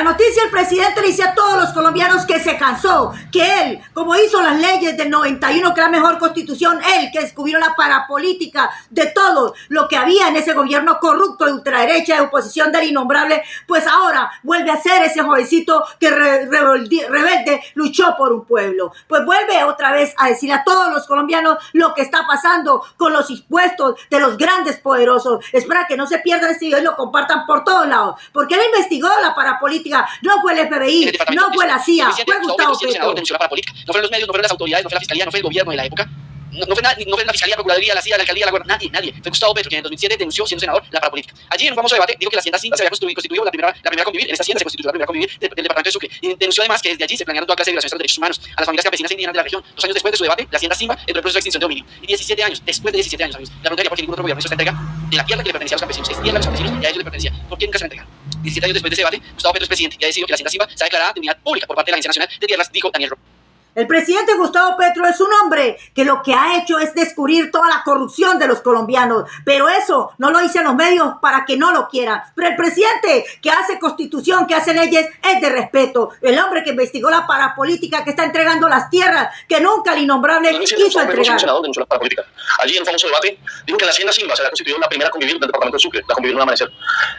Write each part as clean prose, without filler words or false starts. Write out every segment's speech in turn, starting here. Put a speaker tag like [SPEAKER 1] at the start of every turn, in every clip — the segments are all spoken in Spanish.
[SPEAKER 1] noticia el presidente le dice a todos los colombianos que se cansó, que él, como hizo las leyes del 91, que es la mejor constitución, él que descubrió la parapolítica de todo lo que había en ese gobierno corrupto de ultraderecha, de oposición del innombrable, pues ahora vuelve a ser ese jovencito que rebelde luchó por un pueblo. Pues vuelve otra vez a decirle a todos los colombianos lo que está pasando con los impuestos de los grandes poderosos. Espera que no se pierdan este video y lo compartan por todos lados, porque él investigó la parapolítica, no fue el FBI, no fue la CIA, fue Gustavo Petro.
[SPEAKER 2] Denunció la parapolítica. No fueron los medios, no fueron las autoridades, no fue la fiscalía, no fue el gobierno de la época. No fue la fiscalía, la procuraduría, la CIA, la alcaldía, la guardia, nadie. Fue Gustavo Petro quien en 2007 denunció, siendo senador, la parapolítica. Allí en un famoso debate dijo que la hacienda Simba se había constituido la primera convivir. En esta hacienda se constituyó la primera convivir del departamento de Sucre. Y denunció además que desde allí se planearon toda clase de violaciones de los derechos humanos a las familias campesinas e indígenas de la región. 2 años después de su debate, la hacienda Simba entró en proceso de extinción de dominio. Y 17 años, después de 17 años, amigos, la pregunta era por qué ningún otro gobierno hizo esta entrega de la tierra que le pertenecía a los campesinos. Es tierra de los campesinos y a ellos les pertenecía. ¿Por qué nunca se la entregaron? 17 años después de ese debate, Gustavo Petro es presidente y ha decidido que la hacienda Simba sea declarada de unidad pública por parte de la Agencia Nacional de Tierras, dijo Daniel Rojas.
[SPEAKER 1] El presidente Gustavo Petro es un hombre que lo que ha hecho es descubrir toda la corrupción de los colombianos, pero eso no lo dicen los medios para que no lo quieran. Pero el presidente que hace constitución, que hace leyes, es de respeto. El hombre que investigó la parapolítica, que está entregando las tierras que nunca el innombrable quiso entregar.
[SPEAKER 3] Allí en un famoso debate dijo que la hacienda Simba se había constituido la primera convivir del departamento de Sucre, la convivir en un amanecer.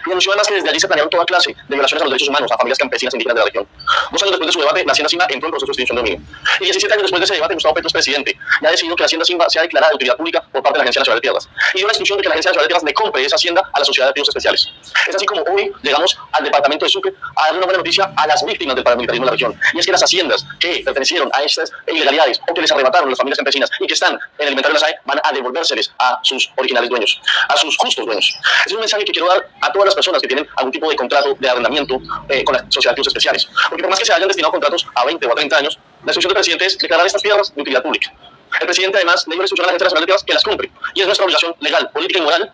[SPEAKER 3] Y anunció además que desde allí se planearon toda clase de violaciones a los derechos humanos a familias campesinas e indígenas de la región. 2 años después de su debate, la hacienda Simba entró en proceso de extinción de dominio. Y 17 años después de ese debate, Gustavo Petro es presidente y ha decidido que la hacienda Simba sea declarada de utilidad pública por parte de la Agencia Nacional de Tierras. Y dio la instrucción de que la Agencia Nacional de Tierras le compre esa hacienda a la Sociedad de Activos Especiales. Es así como hoy llegamos al departamento de Sucre a darle una buena noticia a las víctimas del paramilitarismo de la región. Y es que las haciendas que pertenecieron a estas ilegalidades o que les arrebataron las familias campesinas y que están en el inventario de la SAE van a devolvérseles a sus originales dueños, a sus justos dueños. Es un mensaje que quiero dar a todas las personas que tienen algún tipo de contrato de arrendamiento con la Sociedad de Activos Especiales. Porque por más que se hayan destinado contratos a 20 o a 30 años, la instrucción del presidente es declarar estas tierras de utilidad pública. El presidente además le dio la instrucción a la Agencia Nacional de Tierras que las cumpre. Y es nuestra obligación legal, política y moral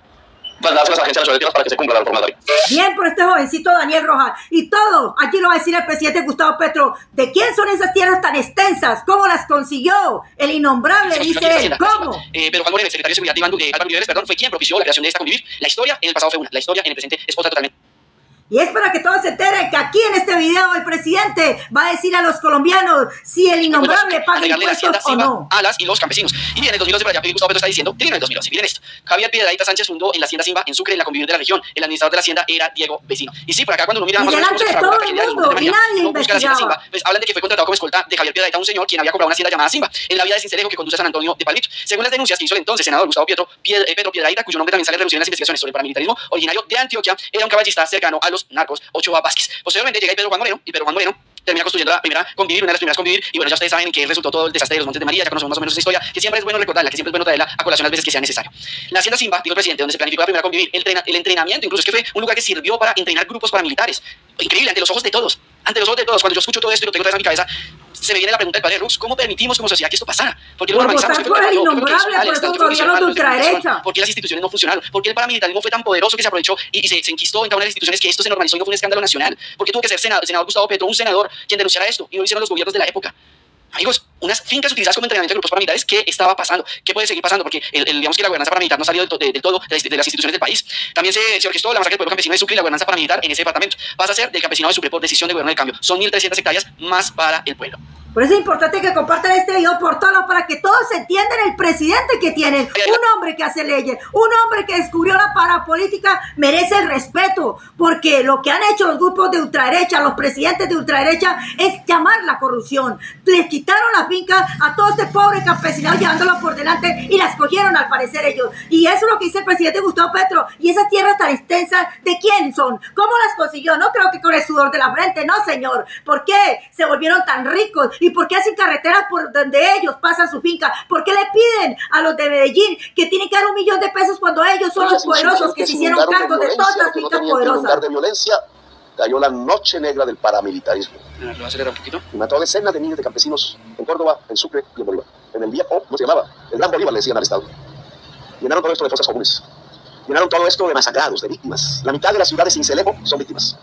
[SPEAKER 3] trasladárselas a la Agencia Nacional de Tierras para que se cumpla la reforma de la ley.
[SPEAKER 1] Bien por este jovencito Daniel Rojas. Y todo, aquí lo va a decir el presidente Gustavo Petro. ¿De quién son esas tierras tan extensas? ¿Cómo las consiguió? El innombrable dice él. ¿Cómo?
[SPEAKER 2] Pero Juan Moreno, el secretario de Seguridad de Álvaro Uribe Vélez, fue quien propició la creación de esta convivir. La historia en el pasado fue una, la historia en el presente es otra totalmente.
[SPEAKER 1] Y es para que todos se enteren que aquí en este video el presidente va a decir a los colombianos si el innombrable paga impuestos o no.
[SPEAKER 2] A las y los campesinos. Y bien, en el 2012 Gustavo Petro está diciendo, que vino en el 2012, miren esto. Javier Piedrahita Sánchez fundó en la hacienda Simba en Sucre, en la convivir de la región. El administrador de la hacienda era Diego Vecino. Y sí, por acá cuando uno mira
[SPEAKER 1] más o menos cómo se
[SPEAKER 2] trabajó
[SPEAKER 1] todo el mundo, y nadie investigaba.
[SPEAKER 2] Pues hablan de que fue contratado como escolta de Javier Piedrahita, un señor quien había comprado una hacienda llamada Simba en la vía de Sincelejo que conduce a San Antonio de Palmito. Según las denuncias que hizo el entonces senador Gustavo Petro Piedrahita, cuyo nombre también sale reducido en las investigaciones sobre el paramilitarismo, originario de Antioquia, era un caballista cercano a los narcos, Ochoa Vázquez. Posteriormente llega Pedro Juan Moreno, termina construyendo la primera convivir, una de las primeras convivir, y bueno, ya ustedes saben en qué resultó todo el desastre de los Montes de María, ya conocemos más o menos esa historia, que siempre es bueno recordarla, que siempre es bueno traerla a colación las veces que sea necesario. La hacienda Simba, dijo el presidente, donde se planificó la primera convivir, el entrenamiento, incluso es que fue un lugar que sirvió para entrenar grupos paramilitares. Increíble, ante los ojos de todos, cuando yo escucho todo esto y lo tengo otra vez en mi cabeza, se me viene la pregunta del padre Rux, ¿cómo permitimos como sociedad que esto pasara? ¿Por qué lo normalizamos? ¿Por qué las instituciones no funcionaron? ¿Por qué el paramilitarismo fue tan poderoso que se aprovechó y se enquistó en cada una de las instituciones que esto se normalizó y no fue un escándalo nacional? ¿Por qué tuvo que ser el senador Gustavo Petro, un senador, quien denunciara esto y no lo hicieron los gobiernos de la época? Amigos, unas fincas utilizadas como entrenamiento de grupos paramilitares, ¿qué estaba pasando? ¿Qué puede seguir pasando? Porque digamos que la gobernanza paramilitar no salió del todo de las instituciones del país. También se orquestó la masacre del pueblo campesino de Sucre y la gobernanza paramilitar en ese departamento pasa a ser del campesinado de Sucre por decisión del gobierno del cambio. Son 1.300 hectáreas más para el pueblo.
[SPEAKER 1] Por eso es importante que compartan este video por todos para que todos entiendan el presidente que tienen. Un hombre que hace leyes, un hombre que descubrió la parapolítica merece el respeto, porque lo que han hecho los grupos de ultraderecha, los presidentes de ultraderecha, es llamar la corrupción. Les quitaron la finca a todo este pobre campesinado llevándolo por delante y las cogieron al parecer ellos. Y eso es lo que dice el presidente Gustavo Petro. Y esas tierras tan extensas, ¿de quién son? ¿Cómo las consiguió? No creo que con el sudor de la frente, no señor. ¿Por qué se volvieron tan ricos? ¿Y por qué hacen carreteras por donde ellos pasan su finca? ¿Por qué le piden a los de Medellín que tienen que dar $1 millón de pesos cuando ellos son los poderosos que se hicieron cargo de todas las fincas poderosas?
[SPEAKER 3] De violencia, cayó la noche negra del paramilitarismo.
[SPEAKER 2] ¿Lo va a acelerar un poquito?
[SPEAKER 3] Y mató a decenas de miles de campesinos en Córdoba, en Sucre y en Bolívar. En el día O, ¿cómo se llamaba? El Gran Bolívar le decían al Estado. Llenaron todo esto de fosas comunes. Llenaron todo esto de masacrados, de víctimas. La mitad de las ciudades sin Sincelejo son víctimas.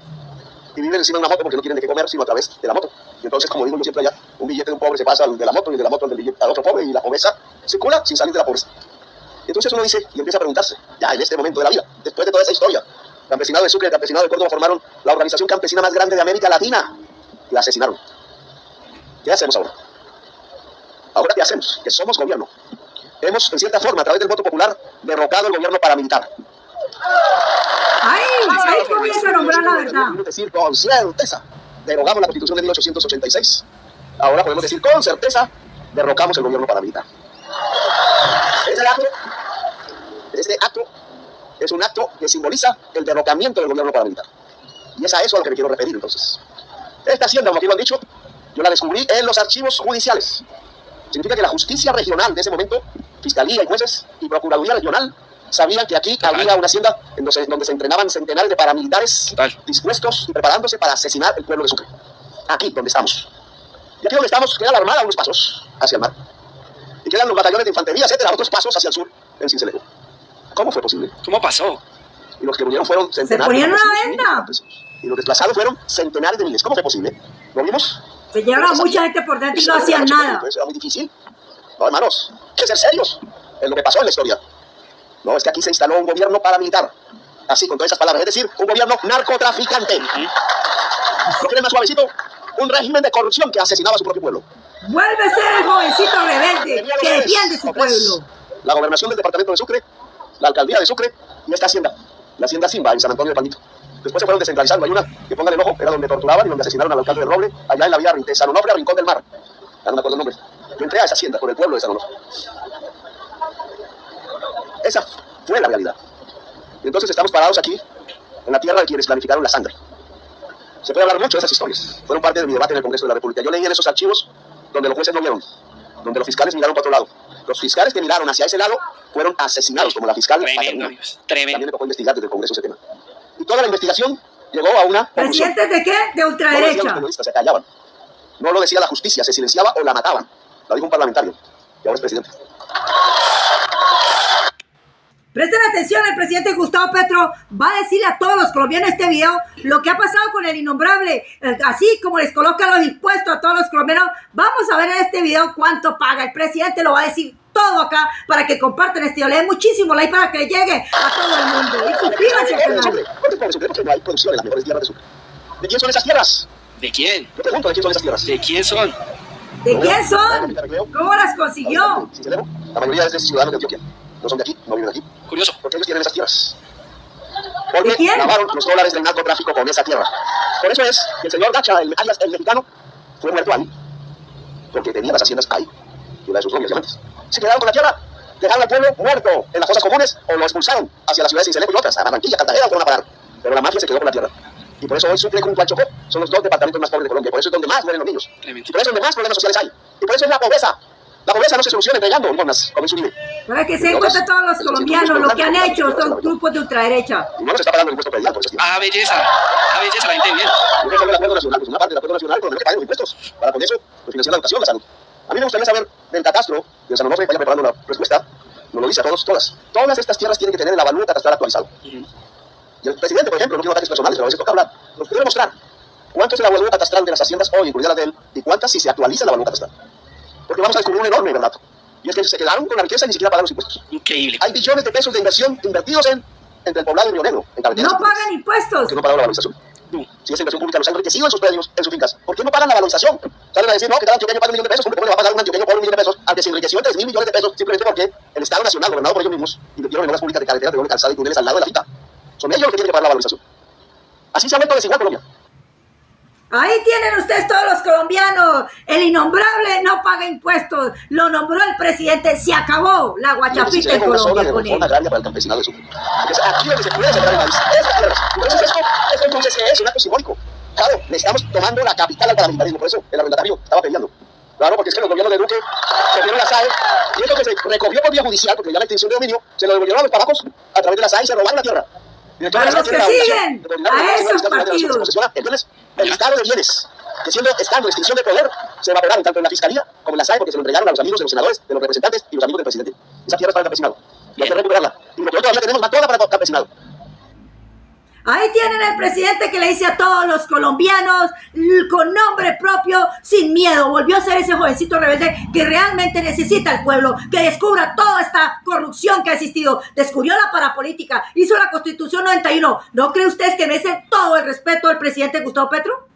[SPEAKER 3] Y viven encima de una moto porque no tienen de qué comer sino a través de la moto. Y entonces, como digo yo siempre allá, un billete de un pobre se pasa al de la moto y el de la moto al otro pobre y la pobreza circula sin salir de la pobreza. Y entonces uno dice y empieza a preguntarse, ya en este momento de la vida, después de toda esa historia, Campesinado de Sucre y Campesinado de Córdoba formaron la organización campesina más grande de América Latina. La asesinaron. ¿Qué hacemos ahora? ¿Ahora qué hacemos? Que somos gobierno. Hemos, en cierta forma, a través del voto popular, derrocado el gobierno paramilitar.
[SPEAKER 1] Ahí comienza a nombrar la verdad.
[SPEAKER 3] Podemos decir con certeza, derogamos la Constitución de 1886. Ahora podemos decir con certeza, derrocamos el gobierno paramilitar. Este acto es un acto que simboliza el derrocamiento del gobierno paramilitar. Y es a eso a lo que me quiero referir, entonces. Esta hacienda, como aquí lo han dicho, yo la descubrí en los archivos judiciales. Significa que la justicia regional de ese momento, fiscalía y jueces y procuraduría regional, sabían que aquí había una hacienda en donde se entrenaban centenares de paramilitares dispuestos y preparándose para asesinar el pueblo de Sucre. Aquí, donde estamos. Y aquí donde estamos, queda la armada a unos pasos hacia el mar. Y quedan los batallones de infantería, etcétera, a otros pasos hacia el sur, en Sincelejo. ¿Cómo fue posible?
[SPEAKER 2] ¿Cómo pasó?
[SPEAKER 3] Y los que murieron fueron centenares.
[SPEAKER 1] Se ponían
[SPEAKER 3] de
[SPEAKER 1] una venda.
[SPEAKER 3] Y los desplazados fueron centenares de miles. ¿Cómo fue posible? ¿Lo vimos?
[SPEAKER 1] Se llevaron mucha gente por dentro y no hacían nada.
[SPEAKER 3] Entonces era muy difícil. No, hermanos, hay que ser serios en lo que pasó en la historia. No, es que aquí se instaló un gobierno paramilitar. Así, con todas esas palabras. Es decir, un gobierno narcotraficante. ¿Lo quieren más suavecito? Un régimen de corrupción que asesinaba a su propio pueblo.
[SPEAKER 1] Vuelve a ser el jovencito rebelde que defiende su pueblo.
[SPEAKER 3] La gobernación del departamento de Sucre, la alcaldía de Sucre y esta hacienda, la hacienda Simba en San Antonio de Palmito. Después se fueron descentralizando. Hay una que pongan el ojo, era donde torturaban y donde asesinaron al alcalde de Roble, allá en la vía de San Onofre a Rincón del Mar. Ya no me acuerdo el nombre. Yo entré a esa hacienda por el pueblo de San Onofre. Esa fue la realidad. Y entonces estamos parados aquí, en la tierra de quienes planificaron la sangre. Se puede hablar mucho de esas historias. Fueron parte de mi debate en el Congreso de la República. Yo leí en esos archivos donde los jueces no vieron, donde los fiscales miraron para otro lado. Los fiscales que miraron hacia ese lado fueron asesinados, como la fiscal.
[SPEAKER 2] Tremendo, amigos. Tremendo.
[SPEAKER 3] También me tocó investigar desde el Congreso ese tema. Y toda la investigación llegó a una conclusión.
[SPEAKER 1] ¿Presidentes de qué? De
[SPEAKER 3] No lo decían
[SPEAKER 1] ultraderecha.
[SPEAKER 3] los periodistas, se callaban. No lo decía la justicia, se silenciaba o la mataban. Lo dijo un parlamentario, que ahora es presidente.
[SPEAKER 1] Presten atención, el presidente Gustavo Petro va a decirle a todos los colombianos este video lo que ha pasado con el innombrable, así como les colocan los impuestos a todos los colombianos. Vamos a ver en este video cuánto paga. El presidente lo va a decir todo acá para que compartan este video. Le den muchísimo like para que llegue a todo el mundo. Y suscríbanse al canal.
[SPEAKER 3] Porque no hay producción en las mejores tierras de Sucre. ¿De quién son esas tierras?
[SPEAKER 2] ¿De quién?
[SPEAKER 3] Yo pregunto, ¿de quién son esas tierras?
[SPEAKER 2] ¿De quién son?
[SPEAKER 1] ¿De quién son? ¿Cómo las consiguió?
[SPEAKER 3] Sincelejo, la mayoría de ciudadanos de Antioquia. No son de aquí, no viven aquí.
[SPEAKER 2] Curioso.
[SPEAKER 3] Porque ellos tienen esas tierras.
[SPEAKER 1] ¿De
[SPEAKER 3] Porque
[SPEAKER 1] quién?
[SPEAKER 3] lavaron los dólares del narcotráfico con esa tierra. Por eso es que el señor Gacha, el mexicano, fue muerto ahí. Porque tenía las haciendas ahí. Y una de sus novias diamantes. Se quedaron con la tierra, dejaron al pueblo muerto en las fosas comunes o lo expulsaron hacia las ciudades de Sincelejo y otras, a Barranquilla, Cartagena, fueron a parar. Pero la mafia se quedó con la tierra. Y por eso hoy Sucre junto al Chocó son los dos departamentos más pobres de Colombia. Por eso es donde más mueren los niños.
[SPEAKER 2] Tremendo.
[SPEAKER 3] Y por eso es donde más problemas sociales hay. Y por eso es la pobreza. La pobreza no se soluciona entregando limonas, como en su nivel.
[SPEAKER 1] Para que se den cuenta todos los colombianos lo que han hecho estos grupos de ultraderecha.
[SPEAKER 3] Y no nos está pagando el impuesto predial por esas tierras.
[SPEAKER 2] Ah, belleza. Ah, belleza, la gente bien.
[SPEAKER 3] Yo creo que el acuerdo nacional, pues una parte del acuerdo nacional, pero no que paguen los impuestos. Para con eso, pues financiar la educación, la salud. A mí me gustaría saber del catastro, de San Onofre, vaya preparando una respuesta. Nos lo dice a todos, todas. Todas estas tierras tienen que tener el avalúo catastral actualizado. Y el presidente, por ejemplo, no quiero ataques personales, pero a veces toca hablar. Nos puede mostrar cuánto es el avalúo catastral de las haciendas hoy, incluida la de él, y cuántas si se actualiza el avalúo catastral. Porque vamos a descubrir un enorme verdad. Y es que se quedaron con la riqueza y ni siquiera pagaron los impuestos.
[SPEAKER 2] Increíble.
[SPEAKER 3] Hay billones de pesos de inversión invertidos entre el poblado y Río Negro, en carreteras.
[SPEAKER 1] No pagan impuestos.
[SPEAKER 3] Que no pagaron la valorización. Si esa inversión pública los ha enriquecido en sus predios, en sus fincas, ¿por qué no pagan la valorización? Salen a decir, no, que cada antioqueño paga $1 millón de pesos, ¿cómo le va a pagar un antioqueño por $1 millón de pesos al que se enriqueció en 3.000 millones de pesos simplemente porque el Estado Nacional, gobernado por ellos mismos, invirtieron en obras públicas de carreteras, de calzada y túneles al lado de la finca? Son ellos los que tienen que pagar la valorización. Así se ha vuelto desigual Colombia.
[SPEAKER 1] Ahí tienen ustedes todos los colombianos. El innombrable no paga impuestos. Lo nombró el presidente. Se acabó la guachapita en Colombia con él.
[SPEAKER 3] Agraria para el campesinado de Sucre. Es aquí donde se puede sembrar el maíz. Esas tierras. Entonces esto entonces es un acto simbólico. Claro, le estamos tomando la capital al paramilitarismo. Por eso el arrendatario estaba peleando. Claro, porque es que los gobiernos de Duque cogieron la SAE y esto que se recogió por vía judicial, porque ya la extinción de dominio, se lo devolvieron a los pavacos a través de la SAE y se robaron la tierra.
[SPEAKER 1] A los que siguen, a esos partidos.
[SPEAKER 3] Entonces, el estado de bienes, que estando en extinción de poder, se evaporaron tanto en la fiscalía como en la SAE porque se lo entregaron a los amigos de los senadores, de los representantes y los amigos del presidente. Esa tierra es para el campesinado. Y hay que recuperarla. Y lo que todavía tenemos más toda para el campesinado.
[SPEAKER 1] Ahí tienen al presidente que le dice a todos los colombianos con nombre propio, sin miedo. Volvió a ser ese jovencito rebelde que realmente necesita el pueblo, que descubra toda esta corrupción que ha existido. Descubrió la parapolítica, hizo la Constitución 91. ¿No cree usted que merece todo el respeto del presidente Gustavo Petro?